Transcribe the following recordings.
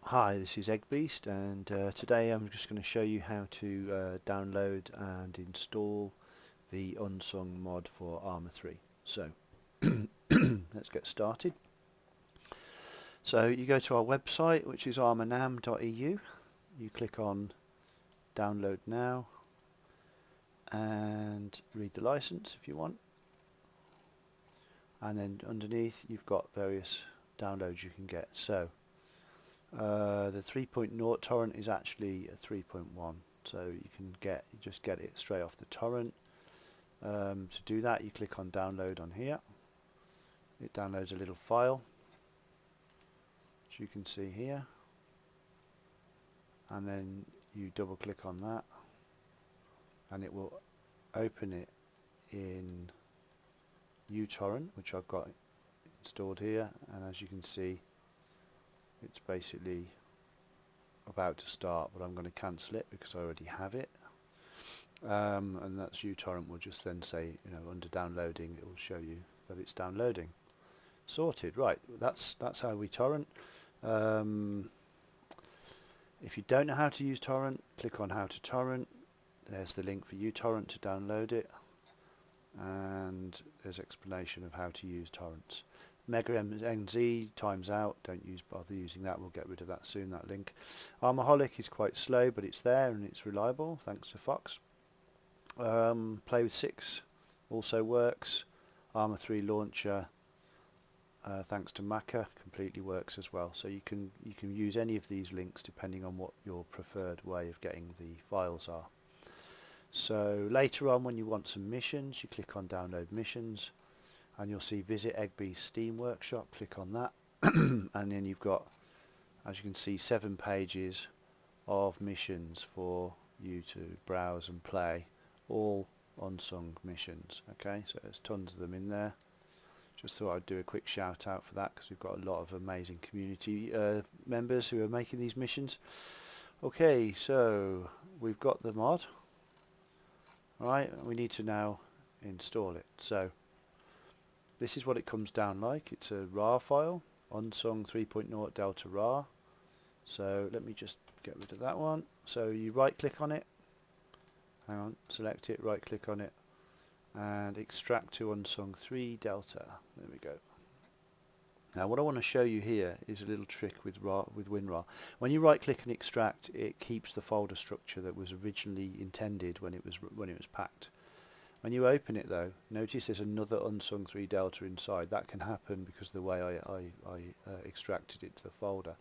Hi, this is Eggbeast, and today I'm just going to show you how to download and install the Unsung mod for Arma 3. So let's get started. So you go to our website, which is armanam.eu. You click on download now and read the license if you want, and then underneath you've got various downloads you can get. So the 3.0 torrent is actually a 3.1, so you just get it straight off the torrent. To do that, you click on download on here. It downloads a little file, which you can see here, and then you double click on that and it will open it in uTorrent, which I've got installed here, and as you can see it's basically about to start, but I'm going to cancel it because I already have it. And that's uTorrent will just then say, under downloading, it will show you that it's downloading. Sorted. Right, that's how we torrent. If you don't know how to use torrent, click on how to torrent. There's the link for uTorrent to download it, and there's explanation of how to use torrents. Mega NZ times out, don't bother using that, we'll get rid of that soon, that link. Armaholic is quite slow, but it's there and it's reliable, thanks to Fox. Play with 6 also works. Arma 3 launcher, thanks to Maca, completely works as well. So you can use any of these links depending on what your preferred way of getting the files are. So later on, when you want some missions, you click on download missions, and you'll see visit Eggbeast Steam Workshop. Click on that and then you've got, as you can see, 7 pages of missions for you to browse and play, all Unsung missions. Okay, so there's tons of them in there. Just thought I'd do a quick shout out for that because we've got a lot of amazing community members who are making these missions. Okay, so we've got the mod. Alright, we need to now install it. So this is what it comes down like. It's a RAR file, Unsung 3.0 Delta RAR. So let me just get rid of that one. So you right click on it, hang on, select it, right click on it, and extract to Unsung 3 Delta. There we go. Now what I want to show you here is a little trick with WinRAR. When you right click and extract, it keeps the folder structure that was originally intended when it was packed. When you open it though, notice there's another Unsung 3 Delta inside. That can happen because of the way I extracted it to the folder.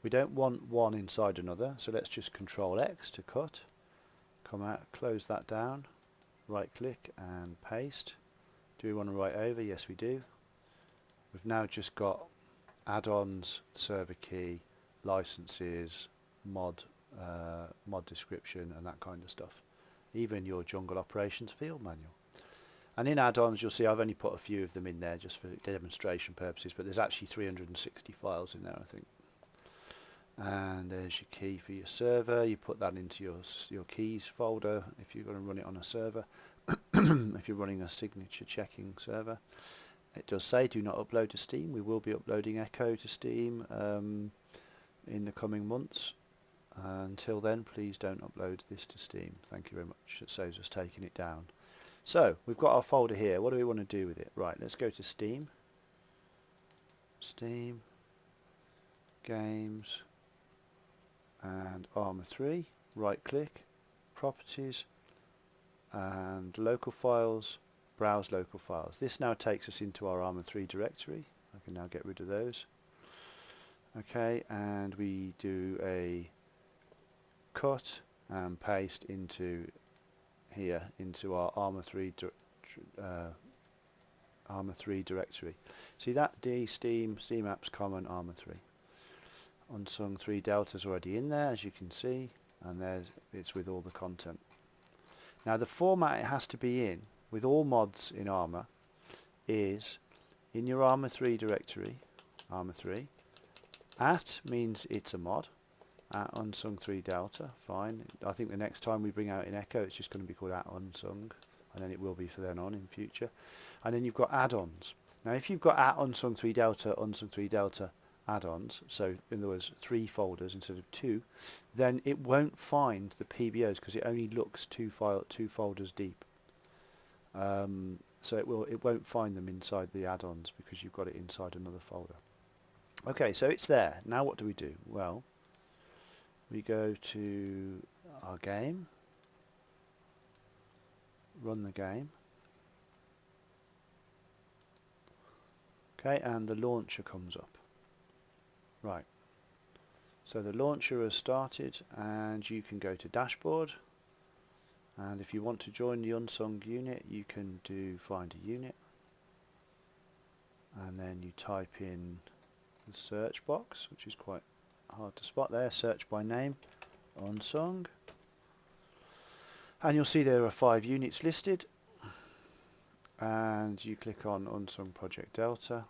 We don't want one inside another, so let's just Control X to cut. Come out, close that down, right click and paste. Do we want to write over? Yes we do. We've now just got add-ons, server key, licenses, mod description and that kind of stuff. Even your jungle operations field manual. And in add-ons you'll see I've only put a few of them in there just for demonstration purposes, but there's actually 360 files in there, I think. And there's your key for your server. You put that into your keys folder if you're going to run it on a server. If you're running a signature checking server. It does say do not upload to Steam. We will be uploading Echo to Steam in the coming months. Until then, please don't upload this to Steam. Thank you very much. It saves us taking it down. So we've got our folder here. What do we want to do with it? Right, let's go to Steam. Steam, Games, and Arma 3. Right click, Properties, and Local Files. Browse local files. This now takes us into our Arma 3 directory. I can now get rid of those. Okay, and we do a cut and paste into here, into our Arma 3 directory. See that? D, Steam Apps Common, Arma 3. Unsung 3 Delta's already in there, as you can see, and it's with all the content. Now the format it has to be in with all mods in Arma is in your Arma 3 directory, Arma 3. At means it's a mod, at Unsung 3 Delta, fine. I think the next time we bring out in Echo it's just going to be called at Unsung, and then it will be for then on in future. And then you've got add-ons. Now if you've got at Unsung 3 Delta, Unsung 3 Delta, add-ons, so in other words 3 folders instead of 2, then it won't find the PBOs because it only looks 2 folders deep. So it won't find them inside the add-ons because you've got it inside another folder. Okay, so it's there. Now what do we do? Well, we go to our game, run the game. Okay, and the launcher comes up. Right. So the launcher has started, and you can go to dashboard, and if you want to join the Unsung unit, you can do find a unit, and then you type in the search box, which is quite hard to spot there, search by name, Unsung, and you'll see there are 5 units listed, and you click on Unsung Project Delta,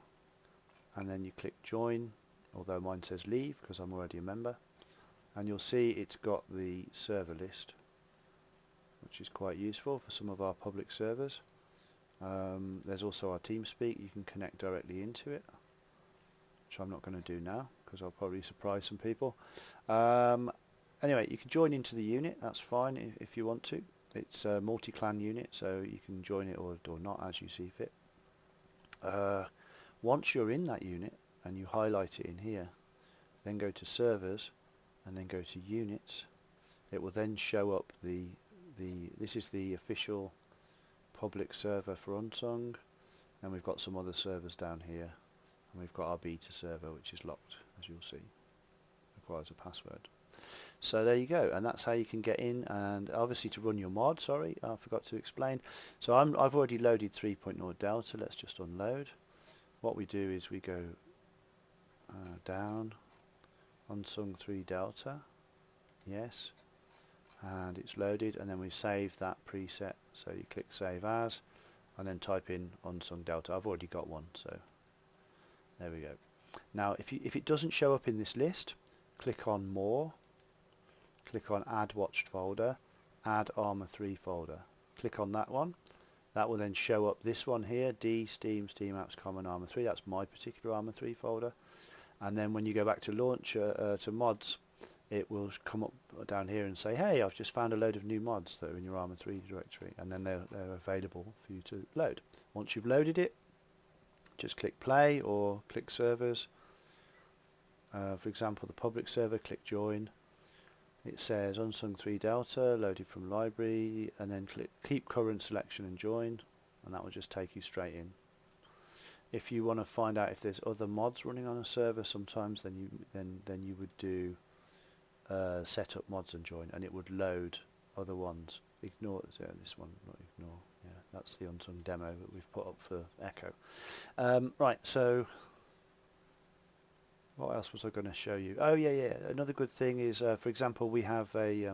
and then you click join, although mine says leave because I'm already a member, and you'll see it's got the server list, which is quite useful for some of our public servers. There's also our TeamSpeak, you can connect directly into it, which I'm not going to do now because I'll probably surprise some people. Anyway, you can join into the unit, that's fine if you want to. It's a multi-clan unit, so you can join it or not as you see fit. Once you're in that unit and you highlight it in here, then go to servers and then go to units, it will then show up this is the official public server for Unsung, and we've got some other servers down here, and we've got our beta server which is locked, as you'll see, requires a password. So there you go, and that's how you can get in. And obviously to run your mod, sorry, I forgot to explain. So I've already loaded 3.0 Delta. Let's just unload. What we do is we go down, Unsung 3 Delta, yes, and it's loaded, and then we save that preset. So you click Save As, and then type in Unsung Delta. I've already got one, so there we go. Now if it doesn't show up in this list, click on More, click on Add Watched Folder, Add Arma 3 folder. Click on that one. That will then show up this one here, D, Steam, Steam Apps, Common, Arma 3. That's my particular Arma 3 folder. And then when you go back to Launcher, to Mods, it will come up down here and say, hey, I've just found a load of new mods that are in your Arma 3 directory. And then they're available for you to load. Once you've loaded it, just click Play or click Servers. For example, the public server, click Join. It says Unsung 3 Delta, loaded from library, and then click Keep Current Selection and Join, and that will just take you straight in. If you want to find out if there's other mods running on a server, sometimes then you would do Setup Mods and Join, and it would load other ones. Ignore this one, not ignore. Yeah, that's the Unsung demo that we've put up for Echo. Right, so what else was I going to show you? Oh yeah. Another good thing is, for example, we have a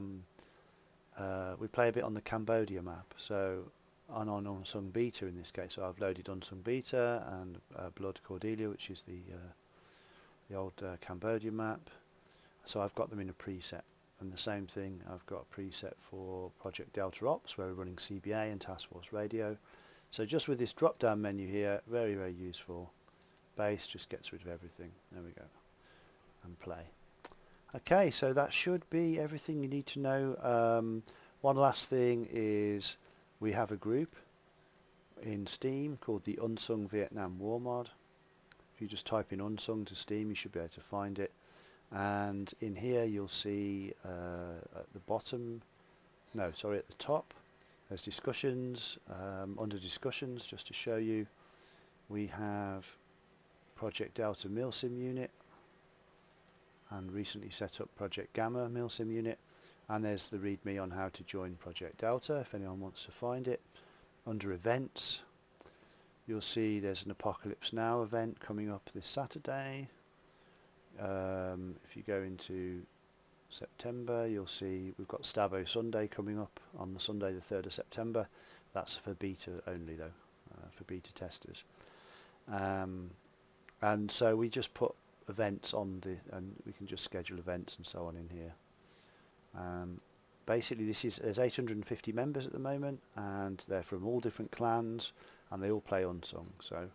we play a bit on the Cambodia map. So on Unsung Beta in this case. So I've loaded Unsung Beta and Blood Cordelia, which is the old Cambodia map. So I've got them in a preset. And the same thing, I've got a preset for Project Delta Ops, where we're running CBA and Task Force Radio. So just with this drop-down menu here, very, very useful. Base just gets rid of everything. There we go. And play. Okay, so that should be everything you need to know. One last thing is we have a group in Steam called the Unsung Vietnam War Mod. If you just type in Unsung to Steam, you should be able to find it. And in here you'll see at the bottom, no, sorry, at the top, there's discussions. Under discussions, just to show you, we have Project Delta Milsim unit, and recently set up Project Gamma Milsim unit, and there's the README on how to join Project Delta if anyone wants to find it. Under events, you'll see there's an Apocalypse Now event coming up this Saturday. If you go into September, you'll see we've got Stabo Sunday coming up on the Sunday the 3rd of September. That's for beta only though, for beta testers. And so we just put events on and we can just schedule events and so on in here. Basically there's 850 members at the moment, and they're from all different clans, and they all play Unsung. So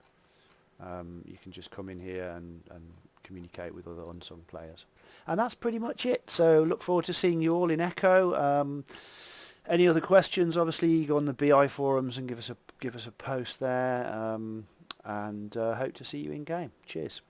you can just come in here and communicate with other Unsung players. And that's pretty much it. So look forward to seeing you all in Echo. Any other questions? Obviously, go on the BI forums and give us a post there. And hope to see you in game. Cheers.